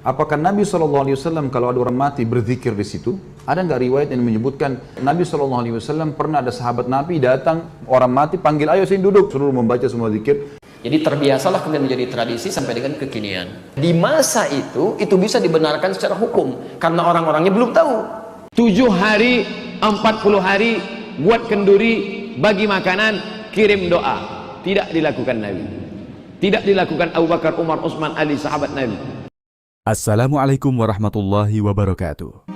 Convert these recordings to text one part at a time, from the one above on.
Apakah Nabi SAW kalau ada orang mati berzikir di situ? Ada nggak riwayat yang menyebutkan Nabi SAW pernah ada sahabat Nabi datang orang mati panggil, ayo sini duduk, suruh membaca semua zikir. Jadi terbiasalah kemudian menjadi tradisi sampai dengan kekinian. Di masa itu bisa dibenarkan secara hukum karena orang-orangnya belum tahu. 7 hari, 40 hari buat kenduri, bagi makanan, kirim doa. Tidak dilakukan Nabi. Tidak dilakukan Abu Bakar, Umar, Utsman, Ali, sahabat Nabi. Assalamualaikum warahmatullahi wabarakatuh.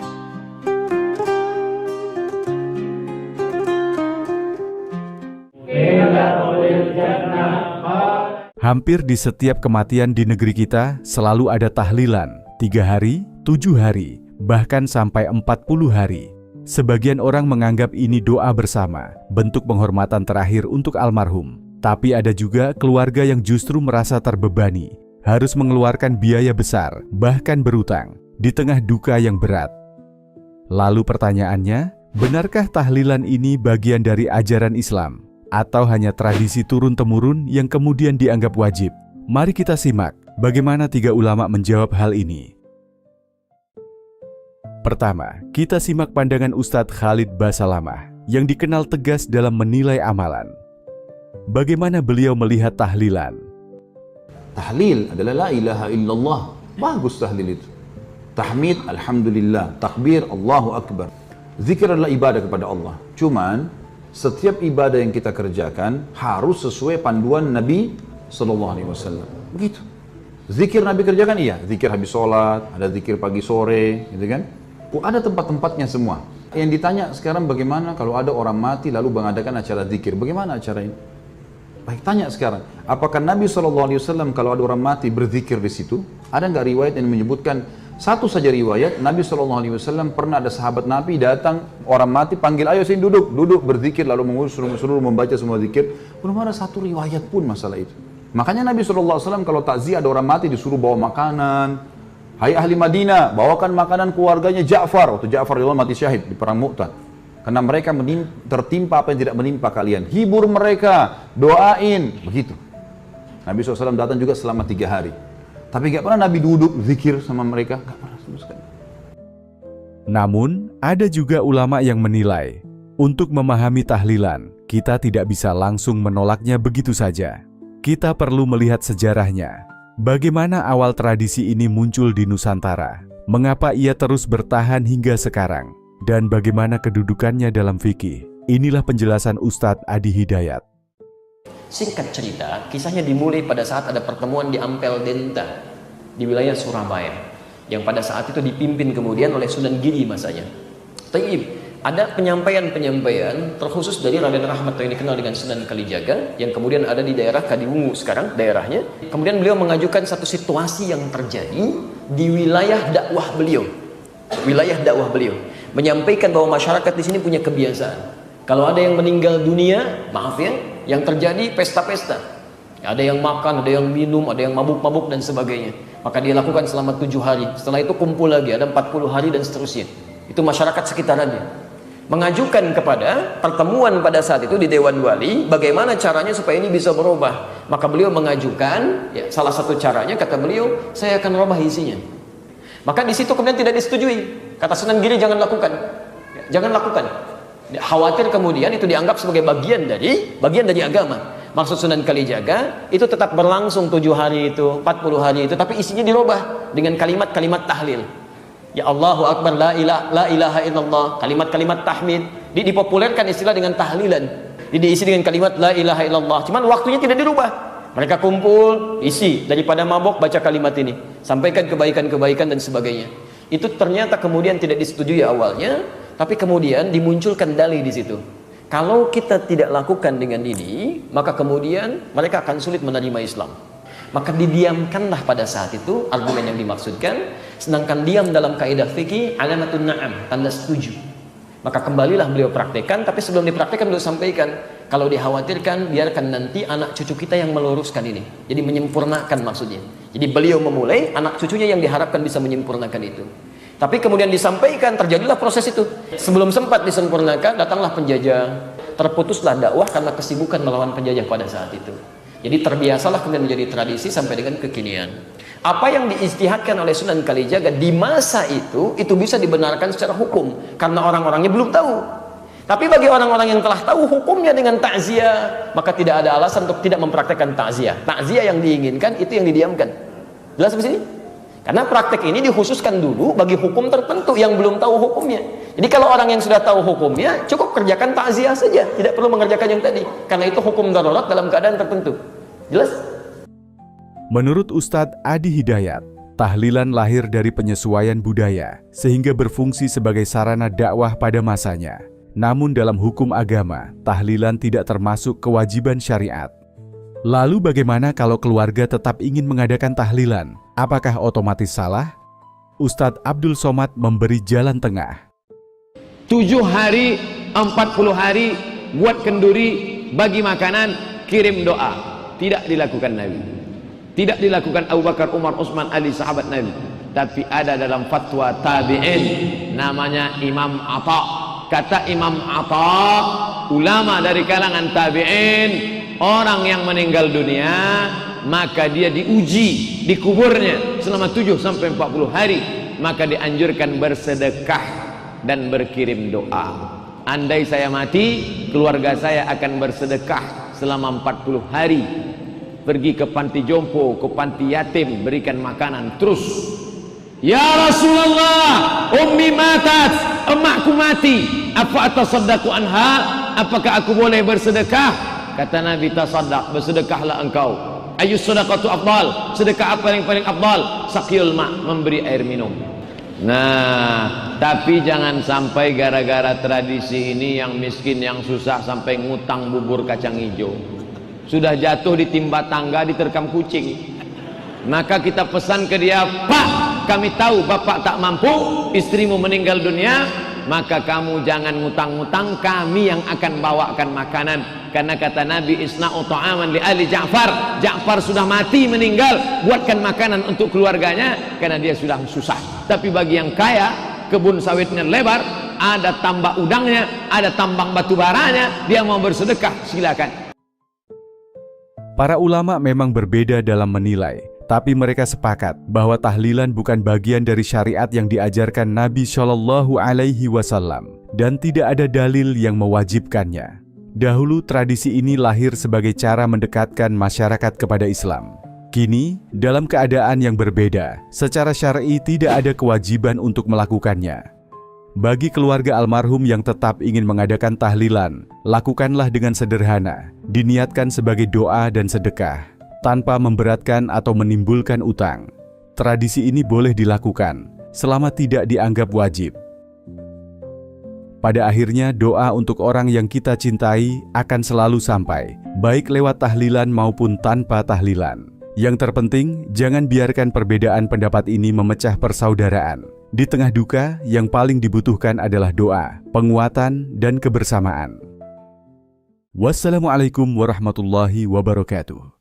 Hampir di setiap kematian di negeri kita selalu ada tahlilan 3 hari, 7 hari, bahkan sampai 40 hari. Sebagian orang menganggap ini doa bersama, bentuk penghormatan terakhir untuk almarhum. Tapi ada juga keluarga yang justru merasa terbebani, harus mengeluarkan biaya besar, bahkan berutang, di tengah duka yang berat. Lalu pertanyaannya, benarkah tahlilan ini bagian dari ajaran Islam? Atau hanya tradisi turun-temurun yang kemudian dianggap wajib? Mari kita simak bagaimana 3 ulama menjawab hal ini. Pertama, kita simak pandangan Ustadz Khalid Basalamah yang dikenal tegas dalam menilai amalan. Bagaimana beliau melihat tahlilan? Tahlil adalah la ilaha illallah. Bagus tahlil itu. Tahmid, alhamdulillah. Takbir, Allahu Akbar. Zikir adalah ibadah kepada Allah. Cuman setiap ibadah yang kita kerjakan harus sesuai panduan Nabi SAW. Begitu. Zikir Nabi kerjakan iya, zikir habis sholat, ada zikir pagi sore, gitu kan? Ada tempat-tempatnya semua. Yang ditanya sekarang bagaimana kalau ada orang mati lalu mengadakan acara zikir? Bagaimana acara ini? Baik, tanya sekarang. Apakah Nabi SAW kalau ada orang mati berzikir di situ? Ada nggak riwayat yang menyebutkan? Satu saja riwayat, Nabi SAW pernah ada sahabat Nabi datang, orang mati panggil, ayo sini duduk, duduk berzikir, lalu suruh membaca semua zikir. Belum ada satu riwayat pun masalah itu. Makanya Nabi SAW kalau takziah ada orang mati disuruh bawa makanan. Hai ahli Madinah, bawakan makanan keluarganya Ja'far. Waktu Ja'far mati syahid di perang Mu'tah. Karena mereka tertimpa apa yang tidak menimpa kalian. Hibur mereka, doain, begitu. Nabi SAW datang juga selama 3 hari. Tapi gak pernah Nabi duduk zikir sama mereka, gak pernah sama sekali. Namun, ada juga ulama yang menilai, untuk memahami tahlilan, kita tidak bisa langsung menolaknya begitu saja. Kita perlu melihat sejarahnya. Bagaimana awal tradisi ini muncul di Nusantara? Mengapa ia terus bertahan hingga sekarang? Dan bagaimana kedudukannya dalam fikih? Inilah penjelasan Ustadz Adi Hidayat. Singkat cerita, kisahnya dimulai pada saat ada pertemuan di Ampel Denta di wilayah Surabaya yang pada saat itu dipimpin kemudian oleh Sunan Giri masanya. Taib, ada penyampaian terkhusus dari Raden Rahmat yang dikenal dengan Sunan Kalijaga yang kemudian ada di daerah Kadiwungu sekarang daerahnya. Kemudian beliau mengajukan satu situasi yang terjadi di wilayah dakwah beliau. Wilayah dakwah beliau menyampaikan bahwa masyarakat di sini punya kebiasaan. Kalau ada yang meninggal dunia, maaf ya, yang terjadi pesta-pesta. Ada yang makan, ada yang minum, ada yang mabuk-mabuk dan sebagainya. Maka dia lakukan selama 7 hari. Setelah itu kumpul lagi, ada 40 hari dan seterusnya. Itu masyarakat sekitarannya. Mengajukan kepada pertemuan pada saat itu di Dewan Wali, bagaimana caranya supaya ini bisa berubah. Maka beliau mengajukan, ya, salah satu caranya kata beliau, saya akan rubah isinya. Maka di situ kemudian tidak disetujui. Kata Sunan Giri, jangan lakukan. Ya, jangan lakukan. Khawatir kemudian itu dianggap sebagai bagian dari agama. Maksud Sunan Kalijaga itu tetap berlangsung 7 hari itu, 40 hari itu, tapi isinya dirubah dengan kalimat-kalimat tahlil. Ya Allahu Akbar, la ilaha illallah, kalimat-kalimat tahmid, dipopulerkan istilah dengan tahlilan. Diisi dengan kalimat la ilaha illallah. Cuman waktunya tidak dirubah. Mereka kumpul, isi daripada mabok baca kalimat ini, sampaikan kebaikan-kebaikan dan sebagainya. Itu ternyata kemudian tidak disetujui awalnya. Tapi kemudian dimunculkan dalih di situ. Kalau kita tidak lakukan dengan ini, maka kemudian mereka akan sulit menerima Islam. Maka didiamkanlah pada saat itu argumen yang dimaksudkan. Sedangkan diam dalam kaidah fikih alamatun na'am, tanda setuju. Maka kembalilah beliau praktekkan. Tapi sebelum dipraktekkan beliau sampaikan, kalau dikhawatirkan biarkan nanti anak cucu kita yang meluruskan ini. Jadi menyempurnakan maksudnya. Jadi beliau memulai, anak cucunya yang diharapkan bisa menyempurnakan itu. Tapi kemudian disampaikan, terjadilah proses itu. Sebelum sempat disempurnakan, datanglah penjajah. Terputuslah dakwah karena kesibukan melawan penjajah pada saat itu. Jadi terbiasalah kemudian menjadi tradisi sampai dengan kekinian. Apa yang diijtihadkan oleh Sunan Kalijaga di masa itu bisa dibenarkan secara hukum karena orang-orangnya belum tahu. Tapi bagi orang-orang yang telah tahu hukumnya dengan takziah, maka tidak ada alasan untuk tidak mempraktekkan takziah. Takziah yang diinginkan itu yang didiamkan. Jelas di sini? Karena praktek ini dikhususkan dulu bagi hukum tertentu yang belum tahu hukumnya. Jadi kalau orang yang sudah tahu hukumnya, cukup kerjakan takziah saja, tidak perlu mengerjakan yang tadi. Karena itu hukum darurat dalam keadaan tertentu. Jelas? Menurut Ustadz Adi Hidayat, tahlilan lahir dari penyesuaian budaya sehingga berfungsi sebagai sarana dakwah pada masanya. Namun dalam hukum agama, tahlilan tidak termasuk kewajiban syariat. Lalu bagaimana kalau keluarga tetap ingin mengadakan tahlilan? Apakah otomatis salah? Ustadz Abdul Somad memberi jalan tengah. 7 hari, 40 hari, buat kenduri, bagi makanan, kirim doa. Tidak dilakukan Nabi. Tidak dilakukan Abu Bakar, Umar, Utsman, Ali, sahabat Nabi. Tapi ada dalam fatwa tabi'in, namanya Imam Atha. Kata Imam Atha, ulama dari kalangan tabi'in, orang yang meninggal dunia, maka dia diuji di kuburnya selama 7-40 hari, maka dianjurkan bersedekah dan berkirim doa. Andai saya mati, keluarga saya akan bersedekah selama 40 hari. Pergi ke panti jompo, ke panti yatim, berikan makanan terus. Ya Rasulullah, ummi matat, emakku mati, apa atasaddaqu anha? Apakah aku boleh bersedekah? Kata Nabi, tasaddaq, bersedekahlah engkau. Ayyus sadaqatu afdal? Sedekah apa yang paling afdal? Saqiyul ma', memberi air minum. Nah, tapi jangan sampai gara-gara tradisi ini yang miskin, yang susah sampai ngutang bubur kacang hijau. Sudah jatuh ditimba tangga, diterkam kucing. Maka kita pesan ke dia, Pak, kami tahu bapak tak mampu, istrimu meninggal dunia, maka kamu jangan ngutang-ngutang, kami yang akan bawakan makanan. Karena kata Nabi, isna'u ta'aman li ali Ja'far. Ja'far sudah mati, meninggal, buatkan makanan untuk keluarganya karena dia sudah susah. Tapi bagi yang kaya, kebun sawitnya lebar, ada tambak udangnya, ada tambang batu baranya, dia mau bersedekah, silakan. Para ulama memang berbeda dalam menilai, tapi mereka sepakat bahwa tahlilan bukan bagian dari syariat yang diajarkan Nabi Shallallahu Alaihi Wasallam dan tidak ada dalil yang mewajibkannya. Dahulu tradisi ini lahir sebagai cara mendekatkan masyarakat kepada Islam. Kini, dalam keadaan yang berbeda, secara syar'i tidak ada kewajiban untuk melakukannya. Bagi keluarga almarhum yang tetap ingin mengadakan tahlilan, lakukanlah dengan sederhana, diniatkan sebagai doa dan sedekah, tanpa memberatkan atau menimbulkan utang. Tradisi ini boleh dilakukan, selama tidak dianggap wajib. Pada akhirnya, doa untuk orang yang kita cintai akan selalu sampai, baik lewat tahlilan maupun tanpa tahlilan. Yang terpenting, jangan biarkan perbedaan pendapat ini memecah persaudaraan. Di tengah duka, yang paling dibutuhkan adalah doa, penguatan, dan kebersamaan. Wassalamualaikum warahmatullahi wabarakatuh.